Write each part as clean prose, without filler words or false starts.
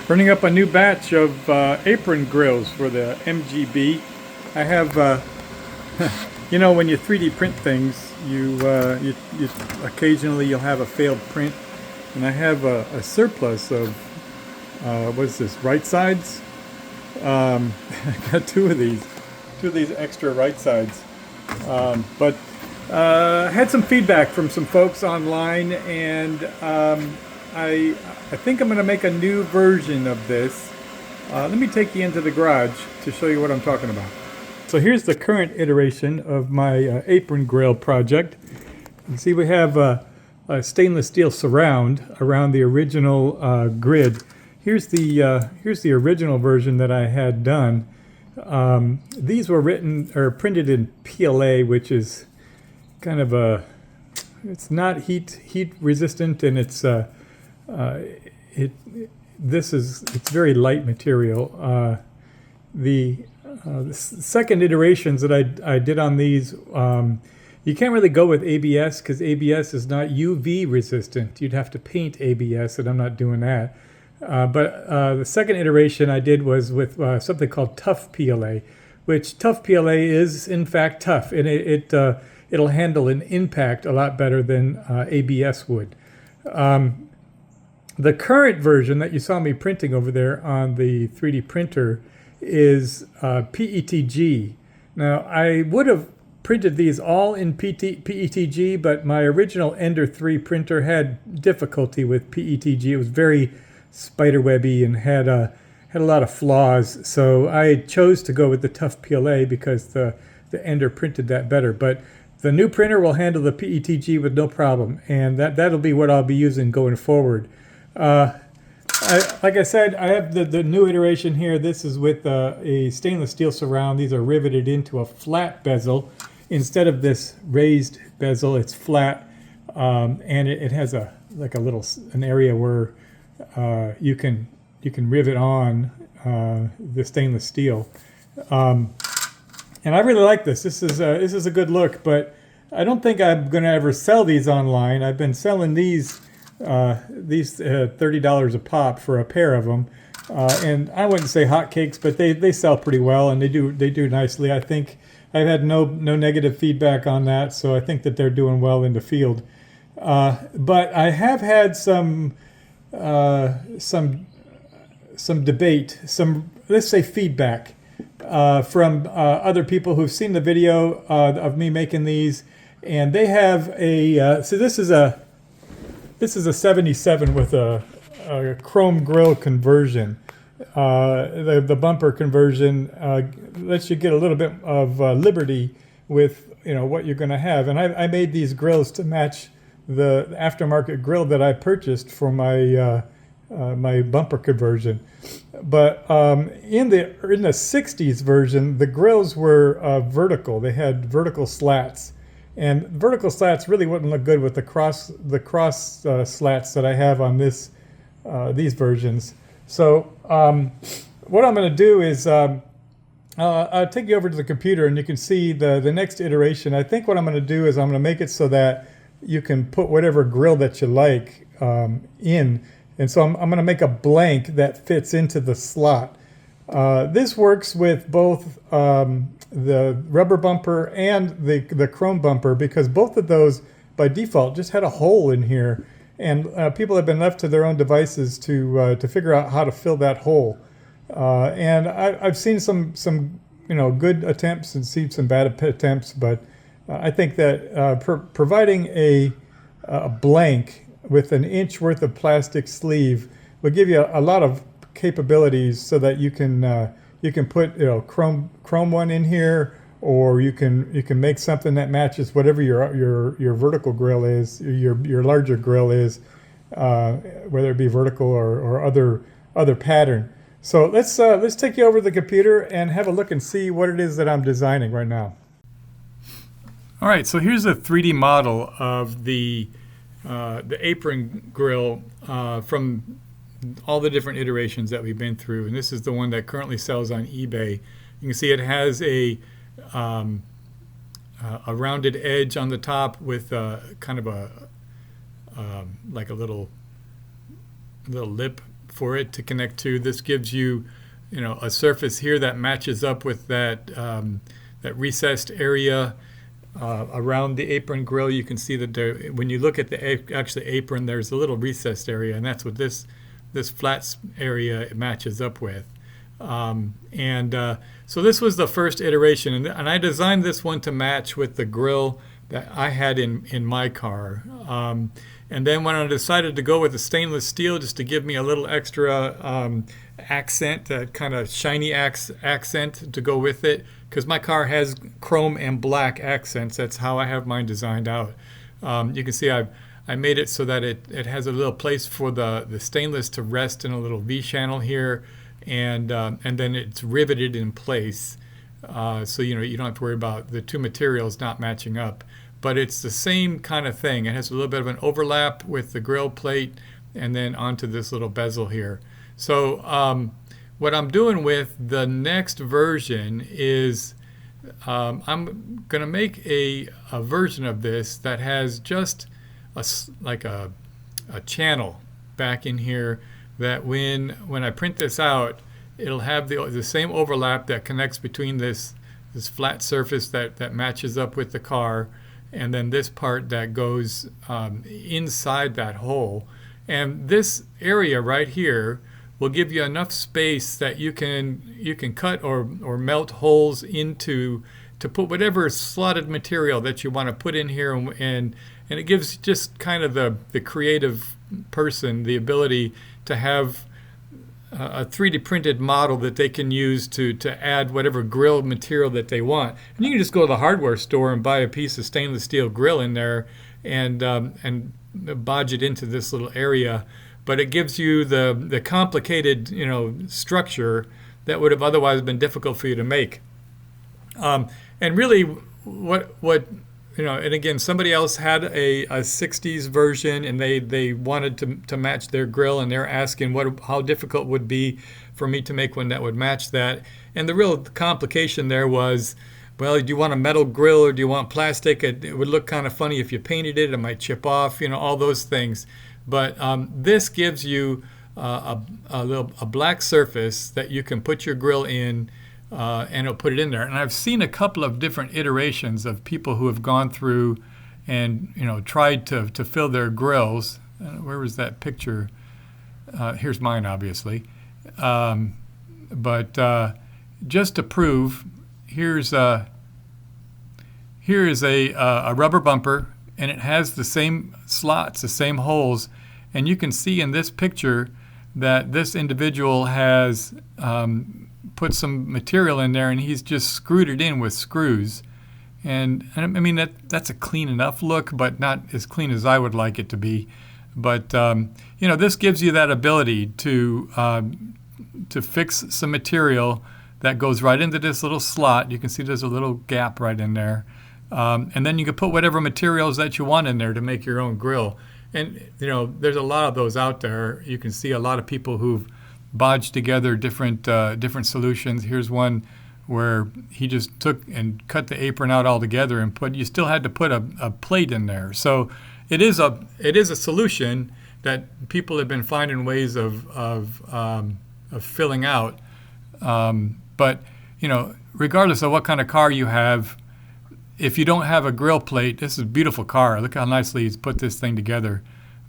Burning up a new batch of apron grills for the MGB. I have, you know, when you 3D print things, you occasionally you'll have a failed print, and I have a surplus of what is this, right sides? I got two of these extra right sides, but had some feedback from some folks online, and I think I'm going to make a new version of this. Let me take you into the garage to show you what I'm talking about. So here's the current iteration of my apron grill project. You can see we have a stainless steel surround around the original grid. Here's the original version that I had done. These were printed in PLA, which is kind of it's not heat resistant, and it's very light material. The second iterations that I did on these, you can't really go with ABS because ABS is not UV resistant. You'd have to paint ABS, and I'm not doing that. But the second iteration I did was with something called tough PLA, which tough PLA is in fact tough, and it'll handle an impact a lot better than ABS would. The current version that you saw me printing over there on the 3D printer is PETG. Now, I would have printed these all in PETG, but my original Ender 3 printer had difficulty with PETG. It was very spiderwebby and had a lot of flaws, so I chose to go with the tough PLA because the Ender printed that better. But the new printer will handle the PETG with no problem, and that'll be what I'll be using going forward. Like I said, I have the new iteration here. This is with a stainless steel surround. These are riveted into a flat bezel. Instead of this raised bezel, it's flat, and it has an area where you can rivet on the stainless steel. And I really like this. This is a good look, but I don't think I'm going to ever sell these online. I've been selling these $30 a pop for a pair of them, and I wouldn't say hotcakes, but they sell pretty well, and they do nicely. I think I've had no negative feedback on that, so I think that they're doing well in the field. But I have had some debate, let's say feedback from other people who've seen the video of me making these, and they have so this is a 77 with a chrome grill conversion. The bumper conversion lets you get a little bit of liberty with what you're going to have. And I made these grills to match the aftermarket grill that I purchased for my my bumper conversion. But in the 60s version, the grills were vertical. They had vertical slats. And vertical slats really wouldn't look good with the cross slats that I have on these versions. So what I'm going to do is I'll take you over to the computer, and you can see the next iteration. I think what I'm going to do is I'm going to make it so that you can put whatever grill that you like in. And so I'm going to make a blank that fits into the slot. This works with both the rubber bumper and the chrome bumper, because both of those by default just had a hole in here, and people have been left to their own devices to figure out how to fill that hole. And I've seen some good attempts and seen some bad attempts, but I think that providing a blank with an inch worth of plastic sleeve will give you a lot of capabilities, so that you can put chrome one in here, or you can make something that matches whatever your vertical grill is, your larger grill is, whether it be vertical or other pattern. So let's take you over to the computer and have a look and see what it is that I'm designing right now. All right, so here's a 3D model of the apron grill from all the different iterations that we've been through, and this is the one that currently sells on eBay. You can see it has a rounded edge on the top with kind of like a little lip for it to connect to. This gives you, a surface here that matches up with that that recessed area around the apron grill. You can see that there, when you look at the actually apron, there's a little recessed area, and that's what this flat area matches up with. So this was the first iteration, and I designed this one to match with the grill that I had in my car. And then when I decided to go with the stainless steel, just to give me a little extra accent, kind of shiny accent to go with it, because my car has chrome and black accents. That's how I have mine designed out. You can see I made it so that it has a little place for the stainless to rest in a little V channel here, and then it's riveted in place. So you don't have to worry about the two materials not matching up. But it's the same kind of thing. It has a little bit of an overlap with the grill plate and then onto this little bezel here. So what I'm doing with the next version is I'm going to make a version of this that has just like a channel back in here that when I print this out, it'll have the same overlap that connects between this flat surface that matches up with the car, and then this part that goes inside that hole. And this area right here will give you enough space that you can cut or melt holes into to put whatever slotted material that you want to put in here, and it gives just kind of the creative person the ability to have a 3D printed model that they can use to add whatever grill material that they want. And you can just go to the hardware store and buy a piece of stainless steel grill in there and bodge it into this little area. But it gives you the complicated structure that would have otherwise been difficult for you to make. And really, what and again, somebody else had a 60s version, and they wanted to match their grill, and they're asking how difficult it would be for me to make one that would match that. And the real complication there was, well, do you want a metal grill or do you want plastic? It would look kind of funny if you painted it. It might chip off, all those things. But this gives you a black surface that you can put your grill in, and it'll put it in there. And I've seen a couple of different iterations of people who have gone through and tried to fill their grills. Where was that picture? Here's mine, obviously. But just to prove, here is a rubber bumper, and it has the same slots, the same holes. And you can see in this picture that this individual has put some material in there, and he's just screwed it in with screws. And I mean, that's a clean enough look, but not as clean as I would like it to be. But this gives you that ability to fix some material that goes right into this little slot. You can see there's a little gap right in there. And then you can put whatever materials that you want in there to make your own grill. And there's a lot of those out there. You can see a lot of people who've bodged together different solutions. Here's one where he just took and cut the apron out altogether and you still had to put a plate in there. So it is a solution that people have been finding ways of filling out. But regardless of what kind of car you have, if you don't have a grill plate, this is a beautiful car. Look how nicely he's put this thing together.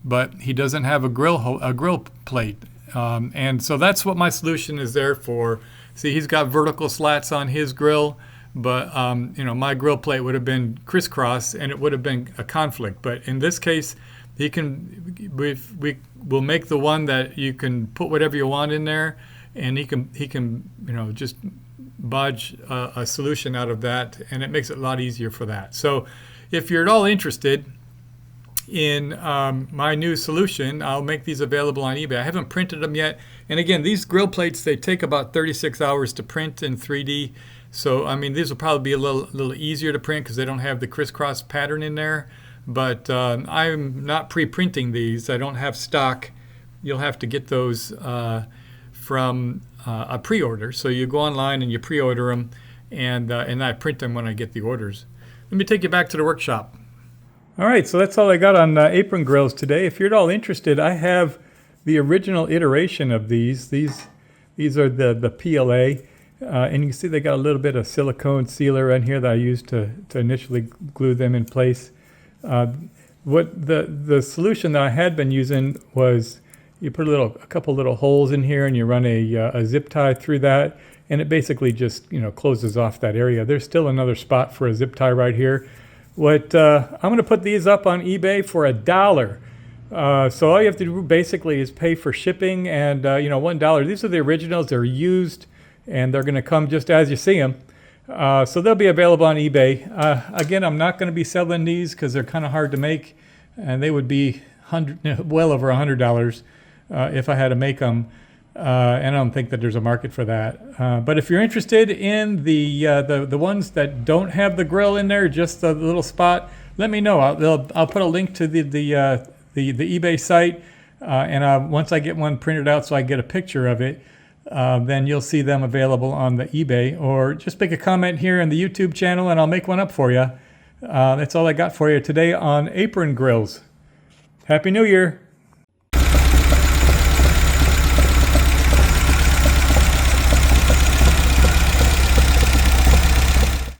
But he doesn't have a grill plate. And so that's what my solution is there for. See, he's got vertical slats on his grill, but my grill plate would have been crisscross, and it would have been a conflict. But in this case, we will make the one that you can put whatever you want in there, and he can just bodge a solution out of that, and it makes it a lot easier for that. So if you're at all interested in my new solution, I'll make these available on eBay. I haven't printed them yet. And again, these grill plates, they take about 36 hours to print in 3D. So, I mean, these will probably be a little easier to print because they don't have the crisscross pattern in there. But I'm not pre-printing these. I don't have stock. You'll have to get those from a pre-order. So you go online and you pre-order them, and I print them when I get the orders. Let me take you back to the workshop. All right, so that's all I got on apron grills today. If you're at all interested, I have the original iteration of these. These are the PLA, and you can see they got a little bit of silicone sealer in here that I used to initially glue them in place. What the solution that I had been using was you put a couple little holes in here, and you run a zip tie through that, and it basically just closes off that area. There's still another spot for a zip tie right here. I'm going to put these up on eBay for $1. So all you have to do basically is pay for shipping and $1. These are the originals. They're used, and they're going to come just as you see them. So they'll be available on eBay. Again, I'm not going to be selling these because they're kind of hard to make, and they would be well over $100 if I had to make them. And I don't think that there's a market for that. But if you're interested in the ones that don't have the grill in there, just the little spot, let me know. I'll put a link to the eBay site, and once I get one printed out so I get a picture of it, then you'll see them available on the eBay, or just make a comment here in the YouTube channel and I'll make one up for you. That's all I got for you today on apron grills. Happy New Year.